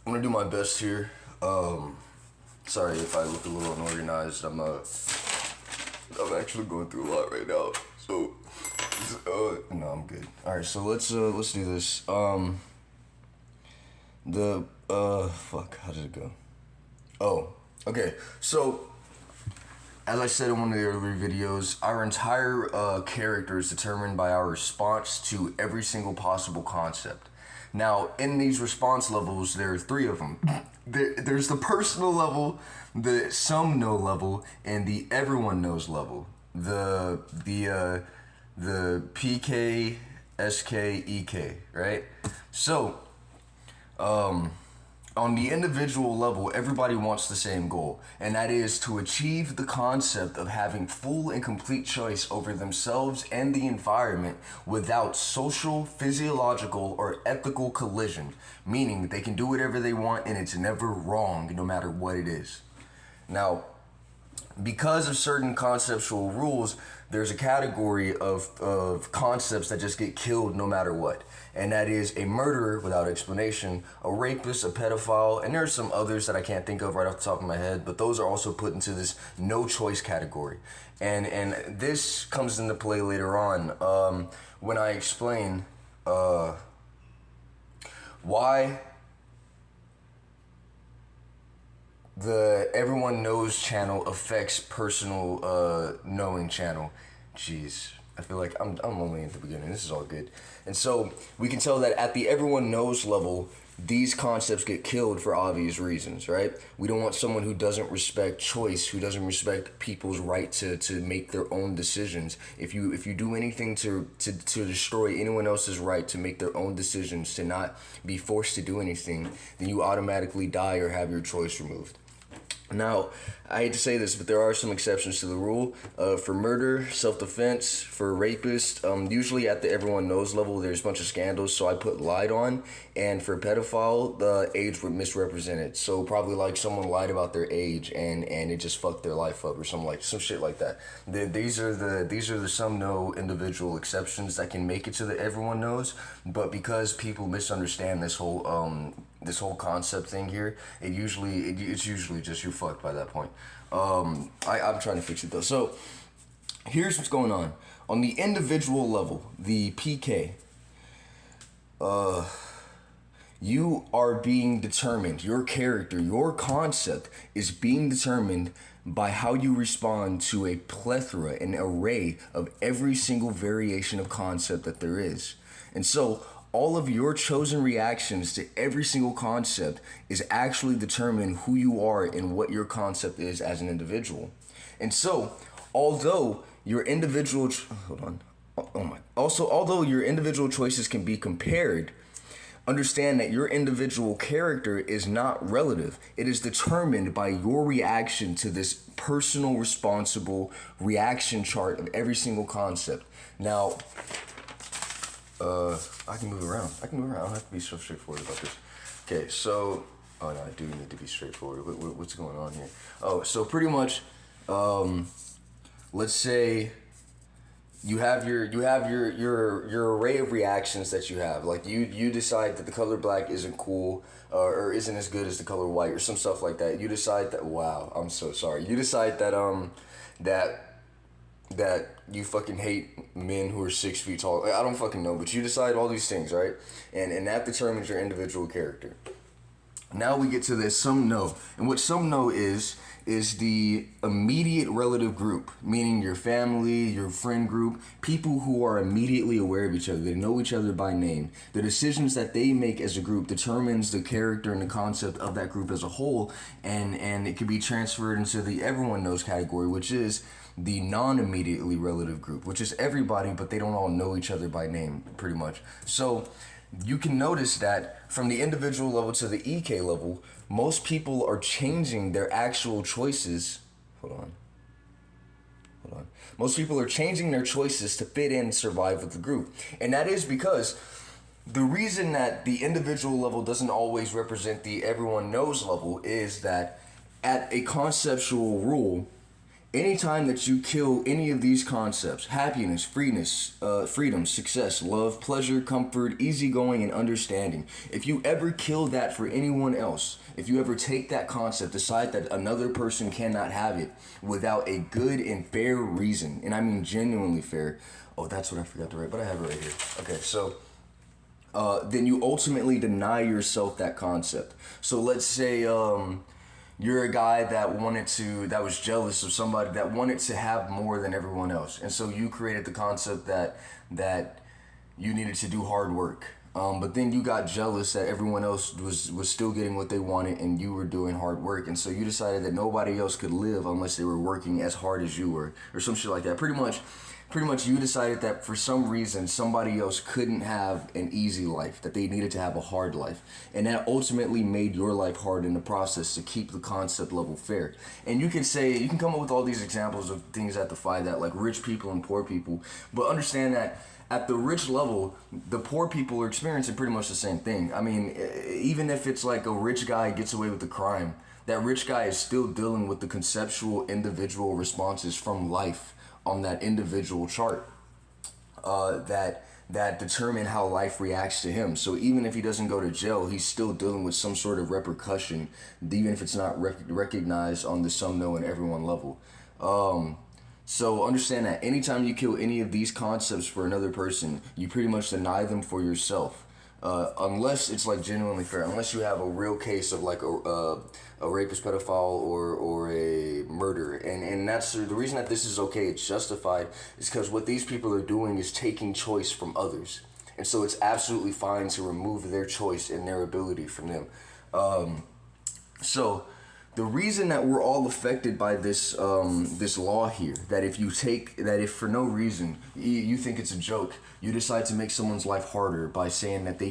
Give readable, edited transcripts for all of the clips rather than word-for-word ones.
I'm gonna do my best here. Sorry if I look a little unorganized. I'm actually going through a lot right now. So, no, I'm good. All right, so let's do this. Fuck, how did it go? Oh, okay. So, as I said in one of the earlier videos, our entire character is determined by our response to every single possible concept. Now, in these response levels, there are three of them. There's the personal level, the some know level, and the everyone knows level. The PK, SK, EK, right? So, on the individual level, everybody wants the same goal, and that is to achieve the concept of having full and complete choice over themselves and the environment without social, physiological, or ethical collision, meaning they can do whatever they want and it's never wrong no matter what it is. Now, because of certain conceptual rules, there's a category of concepts that just get killed no matter what. And that is a murderer without explanation, a rapist, a pedophile, and there's some others that I can't think of right off the top of my head, but those are also put into this no choice category. And this comes into play later on when I explain why the everyone knows channel affects personal knowing channel. Jeez, I feel like I'm only at the beginning. This is all good. And so we can tell that at the everyone knows level, these concepts get killed for obvious reasons, right? We don't want someone who doesn't respect choice, who doesn't respect people's right to make their own decisions. If you do anything to destroy anyone else's right to make their own decisions, to not be forced to do anything, then you automatically die or have your choice removed. Now, I hate to say this, but there are some exceptions to the rule. For murder, self-defense, for rapist, usually at the everyone knows level, there's a bunch of scandals, so I put lied on. And for pedophile, the age was misrepresented. So probably like someone lied about their age and it just fucked their life up or some shit like that. These are the some no individual exceptions that can make it to the everyone knows, but because people misunderstand this whole concept thing here, it's usually just you're fucked by that point. I'm trying to fix it though. So here's what's going on. On the individual level, the PK, you are being determined, your character, your concept is being determined by how you respond to a plethora, an array of every single variation of concept that there is. And so all of your chosen reactions to every single concept is actually determine who you are and what your concept is as an individual. And so, although your individual although your individual choices can be compared, understand that your individual character is not relative. It is determined by your reaction to this personal, responsible reaction chart of every single concept. Now, I can move around. I don't have to be so straightforward about this. Okay, so, oh no, I do need to be straightforward. What's going on here? Oh, so pretty much, let's say you have your array of reactions that you have. Like you decide that the color black isn't cool or isn't as good as the color white or some stuff like that. You decide that, wow, I'm so sorry. You decide that that you fucking hate men who are 6 feet tall. I don't fucking know, but you decide all these things, right? And that determines your individual character. Now we get to this some know. And what some know is the immediate relative group, meaning your family, your friend group, people who are immediately aware of each other. They know each other by name. The decisions that they make as a group determines the character and the concept of that group as a whole, and it can be transferred into the everyone knows category, which is the non-immediately relative group, which is everybody, but they don't all know each other by name, pretty much. So you can notice that from the individual level to the EK level, most people are changing their actual choices. Hold on. Most people are changing their choices to fit in and survive with the group. And that is because the reason that the individual level doesn't always represent the everyone knows level is that at a conceptual rule, Anytime that you kill any of these concepts, happiness, freedom, success, love, pleasure, comfort, easygoing, and understanding, if you ever kill that for anyone else, if you ever take that concept, decide that another person cannot have it without a good and fair reason, and I mean genuinely fair. Oh, that's what I forgot to write, but I have it right here. Okay, so then you ultimately deny yourself that concept. So let's say you're a guy that was jealous of somebody that wanted to have more than everyone else, and so you created the concept that you needed to do hard work. But then you got jealous that everyone else was still getting what they wanted and you were doing hard work, and so you decided that nobody else could live unless they were working as hard as you were, or some shit like that. Pretty much you decided that for some reason somebody else couldn't have an easy life, that they needed to have a hard life, and that ultimately made your life hard in the process to keep the concept level fair. And you can come up with all these examples of things that defy that, like rich people and poor people, but understand that at the rich level, the poor people are experiencing pretty much the same thing. I mean, even if it's like a rich guy gets away with the crime, that rich guy is still dealing with the conceptual individual responses from life on that individual chart that determine how life reacts to him. So even if he doesn't go to jail, he's still dealing with some sort of repercussion, even if it's not recognized on the some, no, and everyone level. So understand that anytime you kill any of these concepts for another person, you pretty much deny them for yourself. Unless it's like genuinely fair, unless you have a real case of like a rapist, pedophile, or a murderer, and that's the reason that this is okay. It's justified, is because what these people are doing is taking choice from others, and so it's absolutely fine to remove their choice and their ability from them. So the reason that we're all affected by this this law here, that if for no reason you think it's a joke, you decide to make someone's life harder by saying that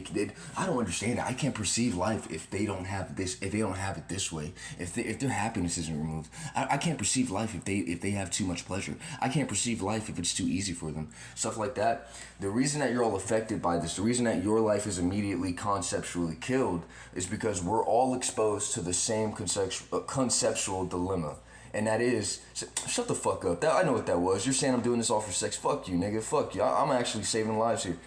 I don't understand it. I can't perceive life if they don't have this, if they don't have it this way, if their happiness isn't removed. I can't perceive life if they have too much pleasure. I can't perceive life if it's too easy for them. Stuff like that. The reason that you're all affected by this, the reason that your life is immediately conceptually killed, is because we're all exposed to the same conceptual dilemma. And that is, shut the fuck up. I know what that was. You're saying I'm doing this all for sex. Fuck you, nigga. Fuck you. I'm actually saving lives here.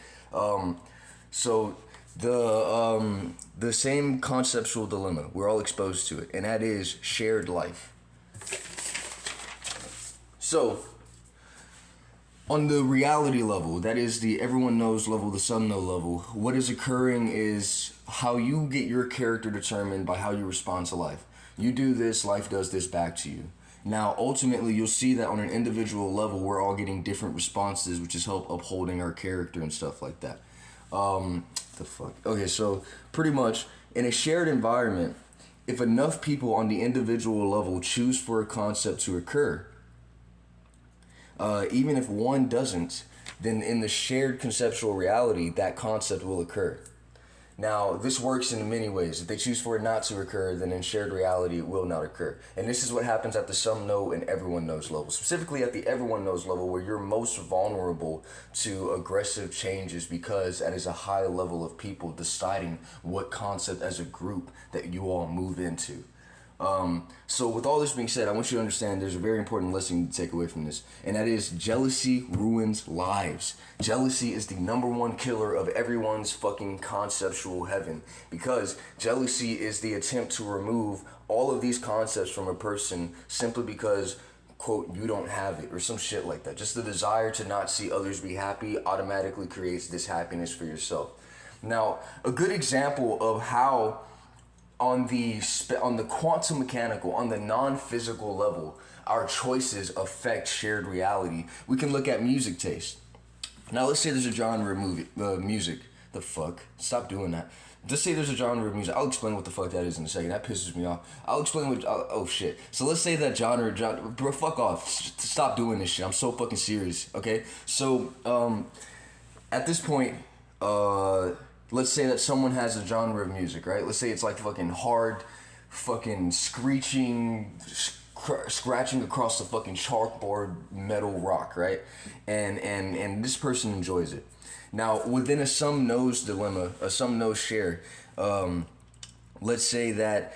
So the same conceptual dilemma, we're all exposed to it, and that is shared life. So on the reality level, that is the everyone knows level, the some know level, what is occurring is how you get your character determined by how you respond to life. You do this, life does this back to you. Now, ultimately, you'll see that on an individual level, we're all getting different responses, which is help upholding our character and stuff like that. The fuck? Okay, so pretty much in a shared environment, if enough people on the individual level choose for a concept to occur, even if one doesn't, then in the shared conceptual reality, that concept will occur. Now, this works in many ways. If they choose for it not to occur, then in shared reality, it will not occur. And this is what happens at the some know and everyone knows level. Specifically at the everyone knows level, where you're most vulnerable to aggressive changes, because that is a high level of people deciding what concept as a group that you all move into. So with all this being said, I want you to understand there's a very important lesson to take away from this, and that is jealousy ruins lives. Jealousy is the number one killer of everyone's fucking conceptual heaven, because jealousy is the attempt to remove all of these concepts from a person simply because, quote, you don't have it, or some shit like that. Just the desire to not see others be happy automatically creates this happiness for yourself. Now, a good example of how on the quantum mechanical, on the non-physical level, our choices affect shared reality. We can look at music taste. Now, let's say there's a genre of music. The fuck? Stop doing that. Just say there's a genre of music. I'll explain what the fuck that is in a second. That pisses me off. I'll explain what... oh, shit. So let's say that genre... Bro, fuck off. Stop doing this shit. I'm so fucking serious, okay? So, at this point, let's say that someone has a genre of music, right? Let's say it's like fucking hard, fucking screeching, scratching across the fucking chalkboard metal rock, right? And this person enjoys it. Now, within a some knows dilemma, a some knows share, let's say that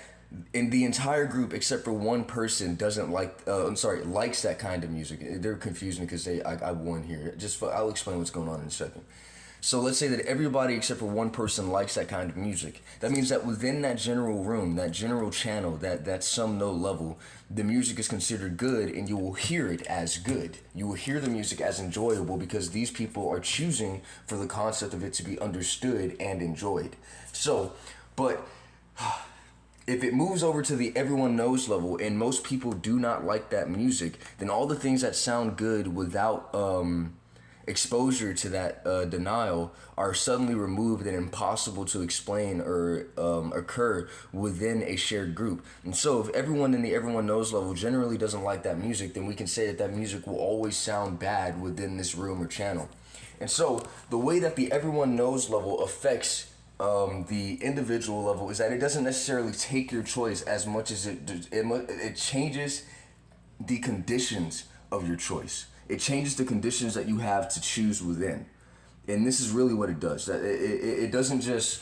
in the entire group except for one person doesn't likes that kind of music. They're confusing because I won here. I'll explain what's going on in a second. So let's say that everybody except for one person likes that kind of music. That means that within that general room, that general channel, that some no level, the music is considered good, and you will hear it as good. You will hear the music as enjoyable because these people are choosing for the concept of it to be understood and enjoyed. So, but if it moves over to the everyone knows level and most people do not like that music, then all the things that sound good without exposure to that denial are suddenly removed and impossible to explain or occur within a shared group. And so if everyone in the everyone knows level generally doesn't like that music, then we can say that music will always sound bad within this room or channel. And so the way that the everyone knows level affects the individual level is that it doesn't necessarily take your choice as much as it changes the conditions of your choice. It changes the conditions that you have to choose within. And this is really what it does. It doesn't just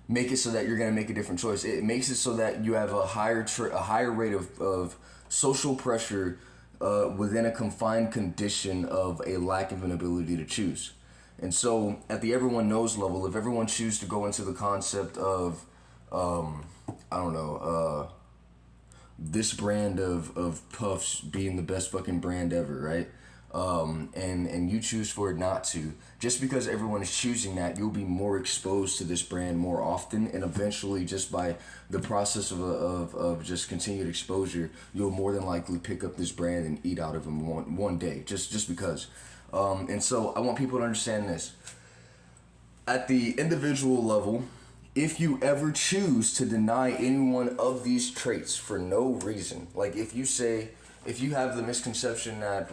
make it so that you're going to make a different choice. It makes it so that you have a higher rate of social pressure within a confined condition of a lack of an ability to choose. And so at the everyone knows level, if everyone chooses to go into the concept of, this brand of puffs being the best fucking brand ever, right? And you choose for it not to. Just because everyone is choosing that, you'll be more exposed to this brand more often, and eventually, just by the process of just continued exposure, you'll more than likely pick up this brand and eat out of them one day, just because. And so I want people to understand this. At the individual level, if you ever choose to deny any one of these traits for no reason, like if you have the misconception that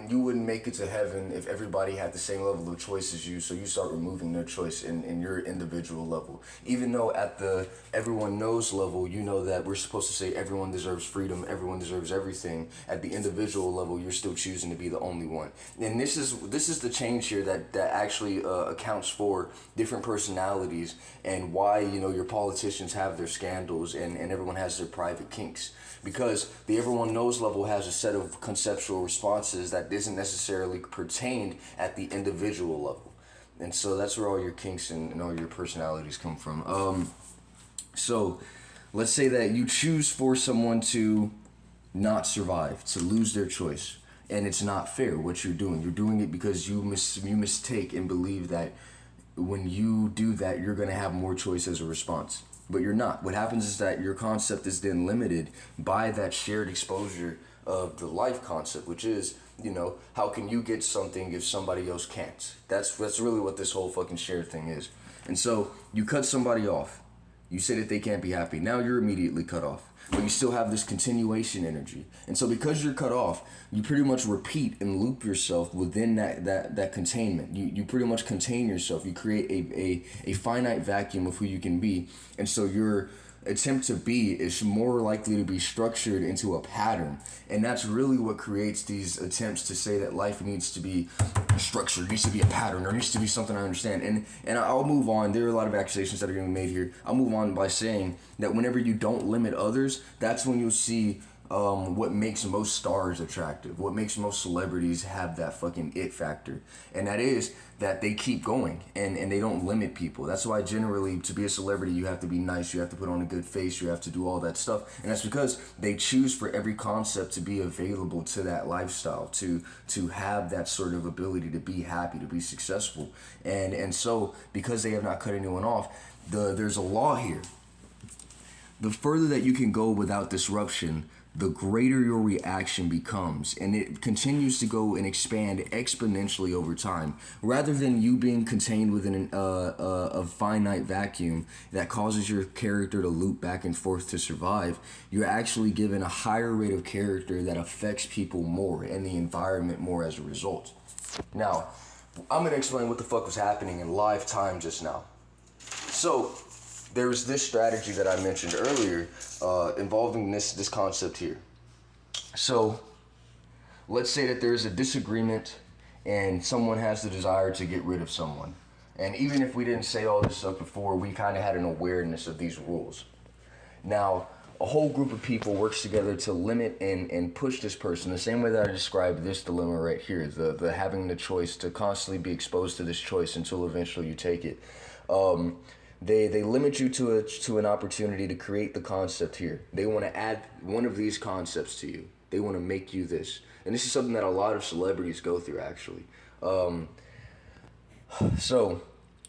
you wouldn't make it to heaven if everybody had the same level of choice as you, so you start removing their choice in your individual level. Even though at the everyone knows level, you know that we're supposed to say everyone deserves freedom, everyone deserves everything. At the individual level, you're still choosing to be the only one. And this is the change here that actually accounts for different personalities and why, your politicians have their scandals and everyone has their private kinks. Because the everyone knows level has a set of conceptual responses that isn't necessarily pertained at the individual level. And so that's where all your kinks and all your personalities come from. So let's say that you choose for someone to not survive, to lose their choice. And it's not fair what you're doing. You're doing it because you mistake and believe that when you do that, you're going to have more choice as a response. But you're not. What happens is that your concept is then limited by that shared exposure of the life concept, which is, how can you get something if somebody else can't? That's really what this whole fucking shared thing is. And so you cut somebody off. You say that they can't be happy. Now you're immediately cut off. But you still have this continuation energy. And so because you're cut off, you pretty much repeat and loop yourself within that containment. You pretty much contain yourself. You create a finite vacuum of who you can be. And so your attempt to be is more likely to be structured into a pattern. And that's really what creates these attempts to say that life needs to be structured, needs to be a pattern, or needs to be something I understand. And I'll move on. There are a lot of accusations that are going to be made here. I'll move on by saying that whenever you don't limit others, that's when you'll see what makes most stars attractive, what makes most celebrities have that fucking it factor. And that is that they keep going and they don't limit people. That's why generally to be a celebrity, you have to be nice, you have to put on a good face, you have to do all that stuff. And that's because they choose for every concept to be available to that lifestyle, to have that sort of ability to be happy, to be successful. And so because they have not cut anyone off, there's a law here. The further that you can go without disruption, the greater your reaction becomes, and it continues to go and expand exponentially over time. Rather than you being contained within a finite vacuum that causes your character to loop back and forth to survive, you're actually given a higher rate of character that affects people more and the environment more as a result. Now, I'm going to explain what the fuck was happening in live time just now. So, there's this strategy that I mentioned earlier involving this concept here. So let's say that there's a disagreement and someone has the desire to get rid of someone. And even if we didn't say all this stuff before, we kind of had an awareness of these rules. Now, a whole group of people works together to limit and push this person the same way that I described this dilemma right here, the having the choice to constantly be exposed to this choice until eventually you take it. They limit you to an opportunity to create the concept here. They want to add one of these concepts to you. They want to make you this. And this is something that a lot of celebrities go through, actually. So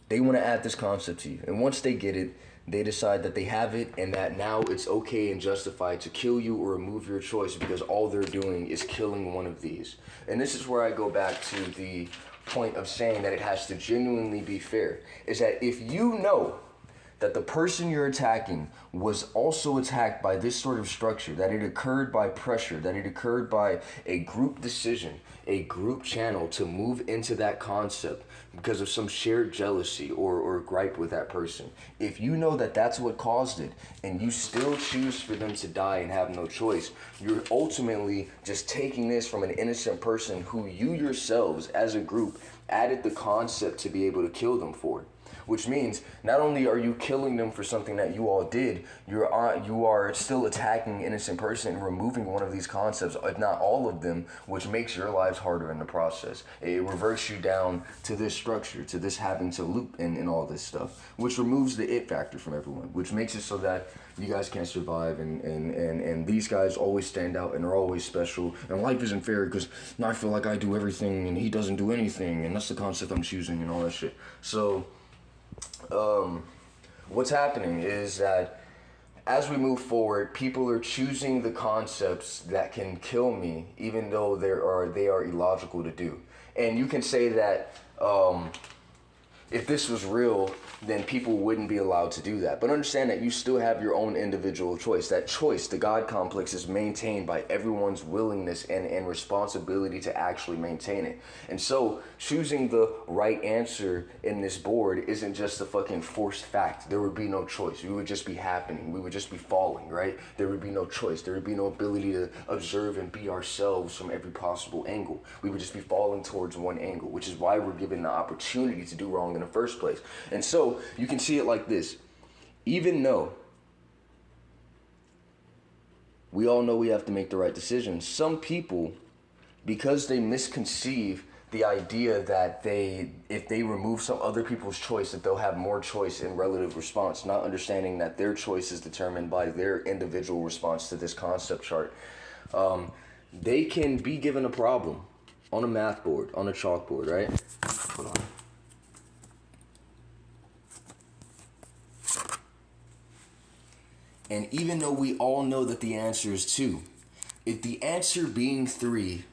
they want to add this concept to you. And once they get it, they decide that they have it and that now it's okay and justified to kill you or remove your choice because all they're doing is killing one of these. And this is where I go back to the point of saying that it has to genuinely be fair. Is that if you know that the person you're attacking was also attacked by this sort of structure, that it occurred by pressure, that it occurred by a group decision, a group channel to move into that concept because of some shared jealousy or gripe with that person. If you know that that's what caused it and you still choose for them to die and have no choice, you're ultimately just taking this from an innocent person who you yourselves as a group added the concept to be able to kill them for. Which means not only are you killing them for something that you all did, you are still attacking an innocent person and removing one of these concepts, if not all of them, which makes your lives harder in the process. It reverts you down to this structure, to this having to loop and all this stuff, which removes the it factor from everyone, which makes it so that you guys can't survive and these guys always stand out and are always special and life isn't fair because I feel like I do everything and he doesn't do anything and that's the concept I'm choosing and all that shit. So what's happening is that as we move forward, people are choosing the concepts that can kill me, even though they are illogical to do. And you can say that if this was real, then people wouldn't be allowed to do that. But understand that you still have your own individual choice. That choice, the God complex, is maintained by everyone's willingness and responsibility to actually maintain it. And so choosing the right answer in this board isn't just a fucking forced fact. There would be no choice. We would just be happening. We would just be falling, right? There would be no choice. There would be no ability to observe and be ourselves from every possible angle. We would just be falling towards one angle, which is why we're given the opportunity to do wrong in the first place. And so you can see it like this. Even though we all know we have to make the right decision, some people, because they misconceive the idea that if they remove some other people's choice, that they'll have more choice in relative response, not understanding that their choice is determined by their individual response to this concept chart, they can be given a problem on a math board, on a chalkboard, right? Hold on. And even though we all know that the answer is 2, if the answer being 3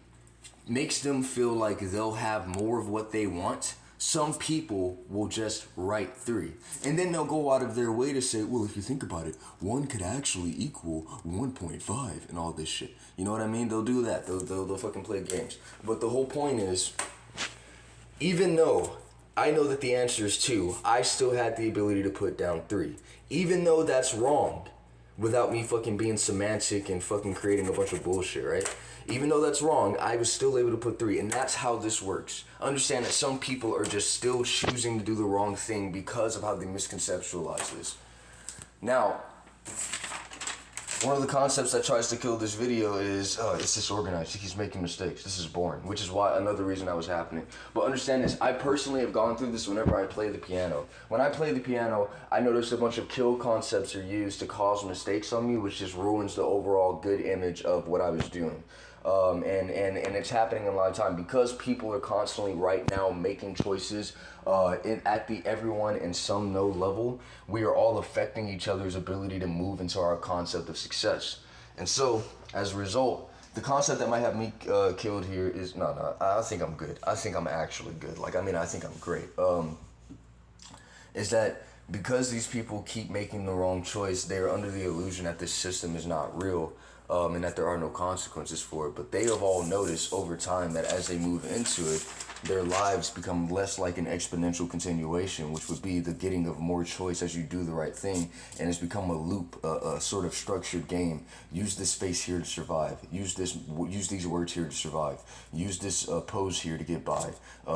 makes them feel like they'll have more of what they want, some people will just write 3. And then they'll go out of their way to say, well, if you think about it, 1 could actually equal 1.5 and all this shit. You know what I mean? They'll do that. They'll fucking play games. But the whole point is, even though I know that the answer is 2, I still had the ability to put down 3. Even though that's wrong, without me fucking being semantic and fucking creating a bunch of bullshit, right? Even though that's wrong, I was still able to put 3, and that's how this works. Understand that some people are just still choosing to do the wrong thing because of how they misconceptualize this. Now, one of the concepts that tries to kill this video is, it's disorganized. He keeps making mistakes. This is boring, which is why another reason that was happening. But understand this, I personally have gone through this whenever I play the piano. When I play the piano, I notice a bunch of kill concepts are used to cause mistakes on me, which just ruins the overall good image of what I was doing. And it's happening a lot of time because people are constantly right now making choices at the everyone and some no level. We are all affecting each other's ability to move into our concept of success. And so as a result, the concept that might have me killed here is no, I think I'm good. I think I'm actually good. I think I'm great. Is that because these people keep making the wrong choice, they are under the illusion that this system is not real. And that there are no consequences for it. But they have all noticed over time that as they move into it, their lives become less like an exponential continuation, which would be the getting of more choice as you do the right thing. And it's become a loop, a sort of structured game. Use this face here to survive. Use these words here to survive. Use this pose here to get by.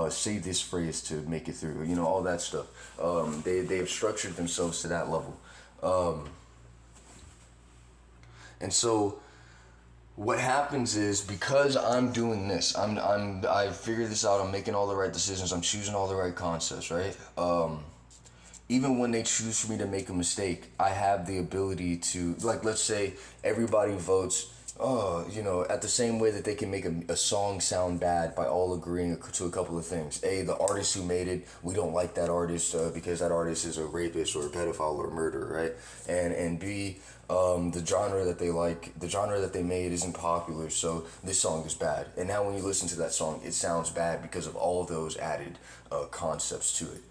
Say this phrase to make it through. You know, all that stuff. They have structured themselves to that level. And so what happens is, because I'm doing this, I figured this out, I'm making all the right decisions, I'm choosing all the right concepts, right? Even when they choose for me to make a mistake, I have the ability to, like, let's say everybody votes, at the same way that they can make a song sound bad by all agreeing to a couple of things. A, the artist who made it, we don't like that artist because that artist is a rapist or a pedophile or a murderer, right? And B, the genre that they like, the genre that they made isn't popular, so this song is bad. And now when you listen to that song, it sounds bad because of all those added concepts to it.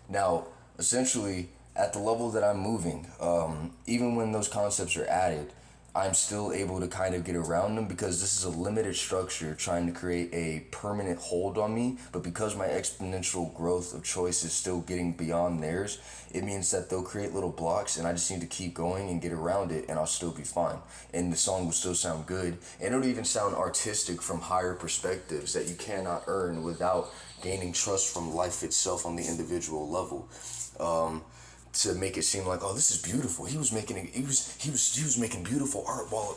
Now, essentially, at the level that I'm moving, even when those concepts are added, I'm still able to kind of get around them because this is a limited structure trying to create a permanent hold on me. But because my exponential growth of choice is still getting beyond theirs, it means that they'll create little blocks and I just need to keep going and get around it and I'll still be fine. And the song will still sound good. And it'll even sound artistic from higher perspectives that you cannot earn without gaining trust from life itself on the individual level. To make it seem like, oh, this is beautiful. He was making beautiful art while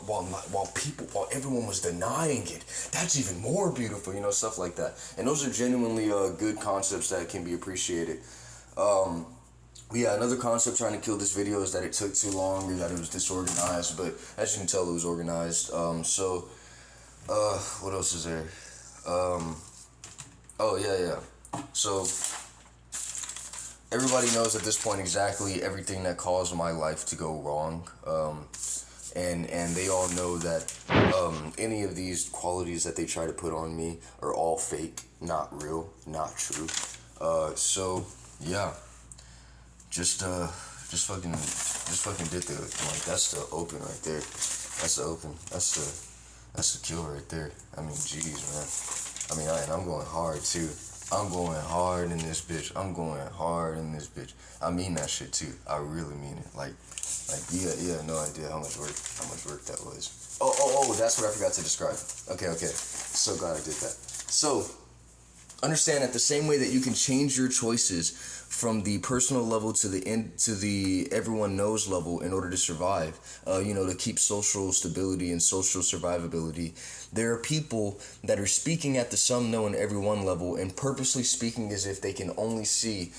everyone was denying it. That's even more beautiful, stuff like that. And those are genuinely good concepts that can be appreciated. Another concept trying to kill this video is that it took too long or that it was disorganized, but as you can tell, it was organized. What else is there? So everybody knows at this point exactly everything that caused my life to go wrong, and they all know that any of these qualities that they try to put on me are all fake, not real, not true. Just fucking did that's the open right there. That's the open. That's the kill right there. I mean, jeez, man. And I'm going hard too. I'm going hard in this bitch. I mean that shit too. I really mean it. No idea how much work that was. Oh, that's what I forgot to describe. Okay. So glad I did that. So, understand that the same way that you can change your choices from the personal level to the everyone knows level in order to survive, to keep social stability and social survivability, there are people that are speaking at the some, know, and everyone level and purposely speaking as if they can only see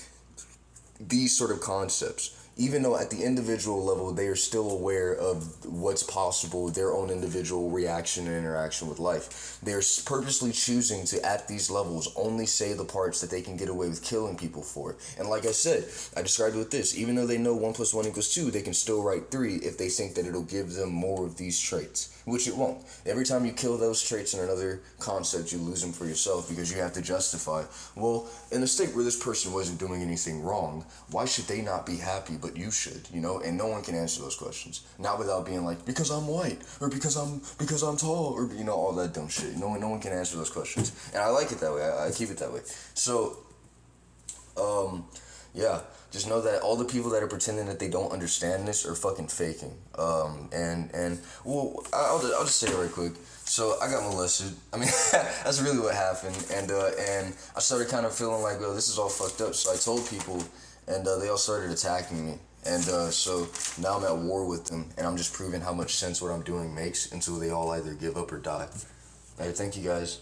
these sort of concepts, even though at the individual level they are still aware of what's possible, their own individual reaction and interaction with life. They're purposely choosing to, at these levels, only say the parts that they can get away with killing people for. And like I said, I described it with this, even though they know 1 + 1 = 2, they can still write 3 if they think that it'll give them more of these traits, which it won't. Every time you kill those traits in another concept, you lose them for yourself because you have to justify, well, in a state where this person wasn't doing anything wrong, why should they not be happy but you should, and no one can answer those questions. Not without being like, because I'm white, or because I'm tall, or all that dumb shit. No one can answer those questions. And I like it that way. I keep it that way. So just know that all the people that are pretending that they don't understand this are fucking faking. I'll just say it right quick. So I got molested. I mean, that's really what happened. And I started kind of feeling like, well, this is all fucked up. So I told people, and they all started attacking me. And so now I'm at war with them, and I'm just proving how much sense what I'm doing makes until they all either give up or die. All right, thank you guys.